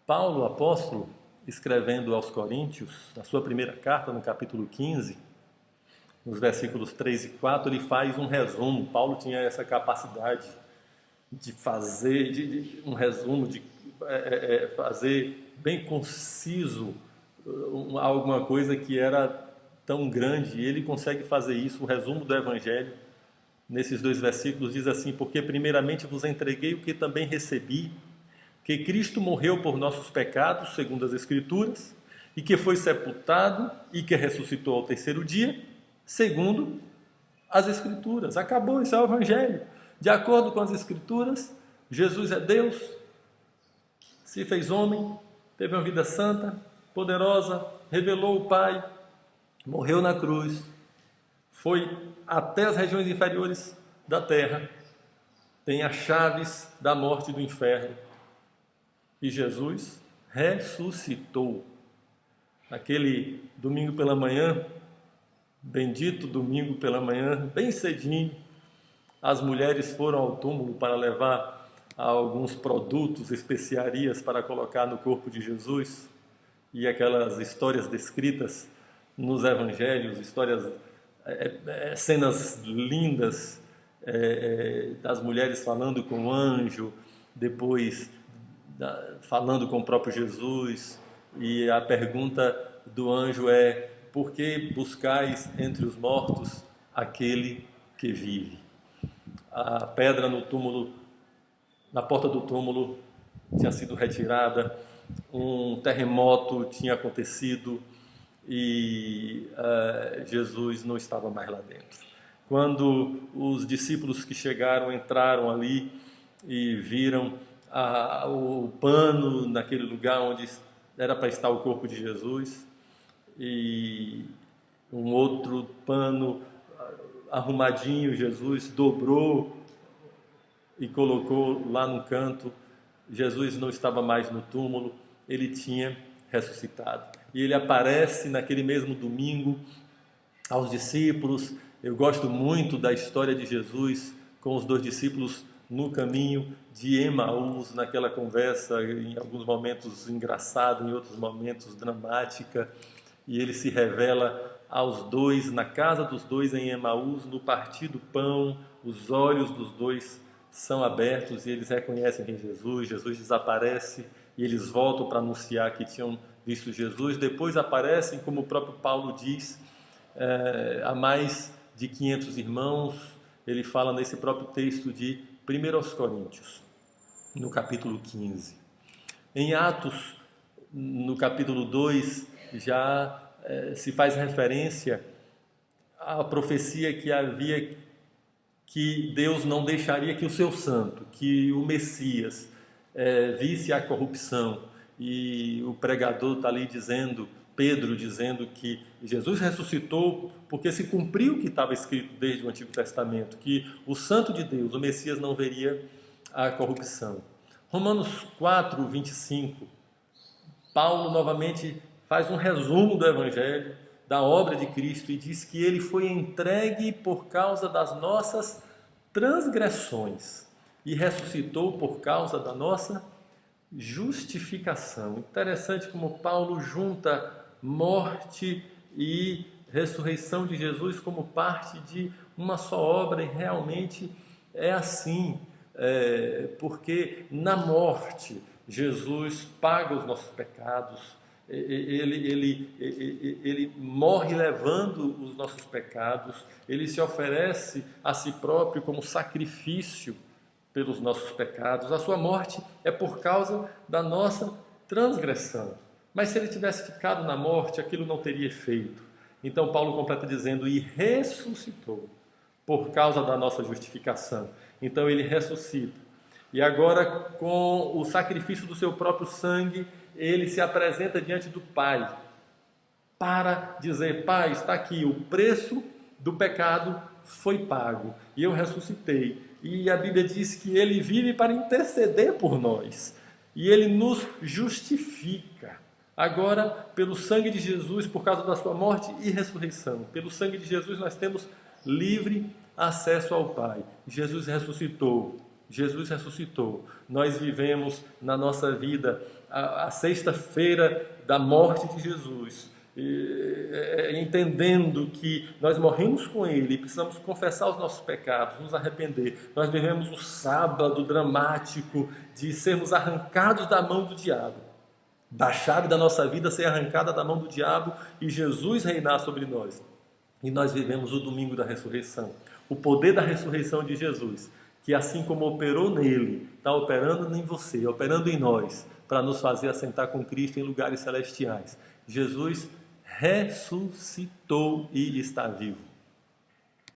Paulo, apóstolo, escrevendo aos Coríntios, na sua primeira carta, no capítulo 15, nos versículos 3 e 4, ele faz um resumo. Paulo tinha essa capacidade de fazer um resumo, de fazer bem conciso alguma coisa que era tão grande, e ele consegue fazer isso. O resumo do Evangelho, nesses 2 versículos, diz assim: porque primeiramente vos entreguei o que também recebi, que Cristo morreu por nossos pecados, segundo as Escrituras, e que foi sepultado e que ressuscitou ao 3º dia, segundo as Escrituras. Acabou, isso é o Evangelho. De acordo com as Escrituras, Jesus é Deus, se fez homem, teve uma vida santa, poderosa, revelou o Pai, morreu na cruz, foi até as regiões inferiores da terra, tem as chaves da morte e do inferno. E Jesus ressuscitou. Aquele domingo pela manhã, bendito domingo pela manhã, bem cedinho, as mulheres foram ao túmulo para levar alguns produtos, especiarias para colocar no corpo de Jesus. E aquelas histórias descritas nos evangelhos, cenas lindas, das mulheres falando com o anjo, depois falando com o próprio Jesus, e a pergunta do anjo é: por que buscais entre os mortos aquele que vive? A pedra no túmulo, na porta do túmulo, tinha sido retirada, um terremoto tinha acontecido e Jesus não estava mais lá dentro. Quando os discípulos que chegaram entraram ali e viram o pano naquele lugar onde era para estar o corpo de Jesus, e um outro pano arrumadinho, Jesus dobrou e colocou lá no canto. Jesus não estava mais no túmulo, ele tinha ressuscitado. E ele aparece naquele mesmo domingo aos discípulos. Eu gosto muito da história de Jesus com os 2 discípulos no caminho de Emaús, naquela conversa, em alguns momentos engraçada, em outros momentos dramática, e ele se revela aos 2, na casa dos 2 em Emaús, no partir do pão. Os olhos dos 2 são abertos e eles reconhecem quem é Jesus. Jesus desaparece e eles voltam para anunciar que tinham visto Jesus. Depois aparecem, como o próprio Paulo diz, a mais de 500 irmãos. Ele fala nesse próprio texto de 1 Coríntios, no capítulo 15. Em Atos, no capítulo 2, já se faz referência à profecia que havia, que Deus não deixaria que o seu santo, que o Messias, visse a corrupção. E o pregador está ali dizendo, Pedro dizendo, que Jesus ressuscitou porque se cumpriu o que estava escrito desde o Antigo Testamento, que o santo de Deus, o Messias, não veria a corrupção. Romanos 4, 25, Paulo novamente faz um resumo do Evangelho, da obra de Cristo, e diz que ele foi entregue por causa das nossas transgressões e ressuscitou por causa da nossa justificação. Interessante como Paulo junta morte e ressurreição de Jesus como parte de uma só obra, e realmente é assim, porque na morte Jesus paga os nossos pecados, ele morre levando os nossos pecados, ele se oferece a si próprio como sacrifício pelos nossos pecados. A sua morte é por causa da nossa transgressão. Mas se ele tivesse ficado na morte, aquilo não teria efeito. Então Paulo completa dizendo: e ressuscitou por causa da nossa justificação. Então ele ressuscita. E agora, com o sacrifício do seu próprio sangue, ele se apresenta diante do Pai para dizer: Pai, está aqui, o preço do pecado foi pago e eu ressuscitei. E a Bíblia diz que ele vive para interceder por nós e ele nos justifica. Agora, pelo sangue de Jesus, por causa da sua morte e ressurreição, pelo sangue de Jesus nós temos livre acesso ao Pai. Jesus ressuscitou. Jesus ressuscitou. Nós vivemos na nossa vida a sexta-feira da morte de Jesus, entendendo que nós morremos com Ele, precisamos confessar os nossos pecados, nos arrepender. Nós vivemos o sábado dramático de sermos arrancados da mão do diabo, da chave da nossa vida ser arrancada da mão do diabo e Jesus reinar sobre nós. E nós vivemos o domingo da ressurreição, o poder da ressurreição de Jesus, que assim como operou nele, está operando em você, operando em nós, para nos fazer assentar com Cristo em lugares celestiais. Jesus ressuscitou e está vivo.